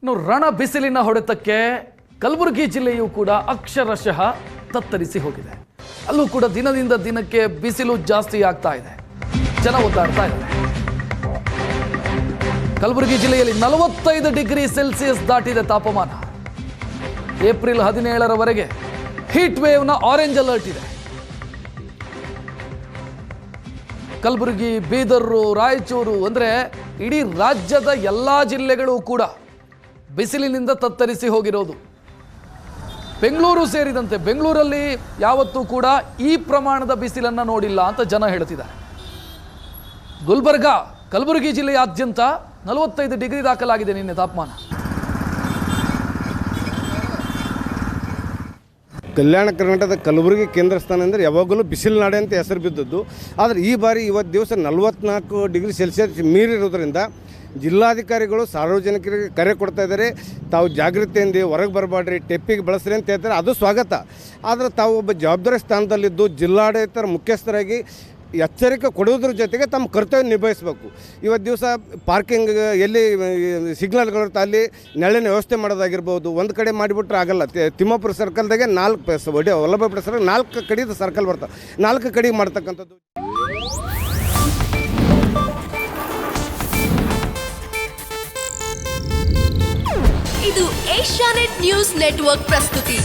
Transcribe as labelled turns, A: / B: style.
A: ಇನ್ನು ರಣ ಬಿಸಿಲಿನ ಹೊಡೆತಕ್ಕೆ ಕಲಬುರಗಿ ಜಿಲ್ಲೆಯೂ ಕೂಡ ಅಕ್ಷರಶಃ ತತ್ತರಿಸಿ ಹೋಗಿದೆ. ಅಲ್ಲೂ ಕೂಡ ದಿನದಿಂದ ದಿನಕ್ಕೆ ಬಿಸಿಲು ಜಾಸ್ತಿ ಆಗ್ತಾ ಇದೆ, ಜನ ಒದ್ದಾಡ್ತಾ ಇದ್ದಾರೆ. ಕಲಬುರಗಿ ಜಿಲ್ಲೆಯಲ್ಲಿ 45 ಡಿಗ್ರಿ ಸೆಲ್ಸಿಯಸ್ ದಾಟಿದೆ ತಾಪಮಾನ. ಏಪ್ರಿಲ್ 17ರವರೆಗೆ ಹೀಟ್ ವೇವ್ನ ಆರೆಂಜ್ ಅಲರ್ಟ್ ಇದೆ. ಕಲಬುರಗಿ, ಬೀದರು, ರಾಯಚೂರು ಅಂದರೆ ಇಡೀ ರಾಜ್ಯದ ಎಲ್ಲ ಜಿಲ್ಲೆಗಳು ಕೂಡ ಬಿಸಿಲಿನಿಂದ ತತ್ತರಿಸಿ ಹೋಗಿರೋದು. ಬೆಂಗಳೂರು ಸೇರಿದಂತೆ ಬೆಂಗಳೂರಲ್ಲಿ ಯಾವತ್ತೂ ಕೂಡ ಈ ಪ್ರಮಾಣದ ಬಿಸಿಲನ್ನು ನೋಡಿಲ್ಲ ಅಂತ ಜನ ಹೇಳ್ತಿದ್ದಾರೆ. ಗುಲ್ಬರ್ಗ, ಕಲಬುರಗಿ ಜಿಲ್ಲೆಯಾದ್ಯಂತ 45 ಡಿಗ್ರಿ ದಾಖಲಾಗಿದೆ ನಿನ್ನೆ ತಾಪಮಾನ.
B: ಕಲ್ಯಾಣ ಕರ್ನಾಟಕದ ಕಲಬುರಗಿ ಕೇಂದ್ರ ಸ್ಥಾನ ಅಂದರೆ ಯಾವಾಗಲೂ ಬಿಸಿಲು ನಾಡೆ ಅಂತ ಹೆಸರು ಬಿದ್ದದ್ದು. ಆದರೆ ಈ ಬಾರಿ ಇವತ್ತು ದಿವಸ 44 ಡಿಗ್ರಿ ಸೆಲ್ಸಿಯಸ್ ಮೀರಿರೋದ್ರಿಂದ ಜಿಲ್ಲಾಧಿಕಾರಿಗಳು ಸಾರ್ವಜನಿಕರಿಗೆ ಕರೆ ಕೊಡ್ತಾ ಇದ್ದಾರೆ. ತಾವು ಜಾಗೃತಿಯಿಂದ ಹೊರಗೆ ಬರಬೇಡ್ರಿ, ಟೆಪ್ಪಿಗೆ ಬಳಸ್ರಿ ಅಂತ ಹೇಳ್ತಾರೆ. ಅದು ಸ್ವಾಗತ. ಆದರೆ ತಾವು ಒಬ್ಬ ಜವಾಬ್ದಾರಿ ಸ್ಥಾನದಲ್ಲಿದ್ದು ಜಿಲ್ಲಾಡಳಿತರ ಮುಖ್ಯಸ್ಥರಾಗಿ ಎಚ್ಚರಿಕೆ ಕೊಡುವುದ್ರ ಜೊತೆಗೆ ತಮ್ಮ ಕರ್ತವ್ಯ ನಿಭಾಯಿಸಬೇಕು. ಇವತ್ತು ದಿವಸ ಪಾರ್ಕಿಂಗ್ ಎಲ್ಲಿ ಸಿಗ್ನಲ್ಗಳಿರುತ್ತೆ ಅಲ್ಲಿ ನೆರಳಿನ ವ್ಯವಸ್ಥೆ ಮಾಡೋದಾಗಿರ್ಬೋದು. ಒಂದು ಕಡೆ ಮಾಡಿಬಿಟ್ರೆ ಆಗಲ್ಲ. ತಿಮ್ಮಾಪುರ ಸರ್ಕಲ್ದಾಗೆ 4 ವಲ್ಲಭಾಪುರ ಸರ್ಕಲ್ 4 ಕಡೆದು ಸರ್ಕಲ್ ಬರ್ತವೆ. 4 ಕಡೆಗೆ ಮಾಡ್ತಕ್ಕಂಥದ್ದು.
C: ಇದು ಏಷ್ಯಾನೆಟ್ ನ್ಯೂಸ್ ನೆಟ್ವರ್ಕ್ ಪ್ರಸ್ತುತಿ.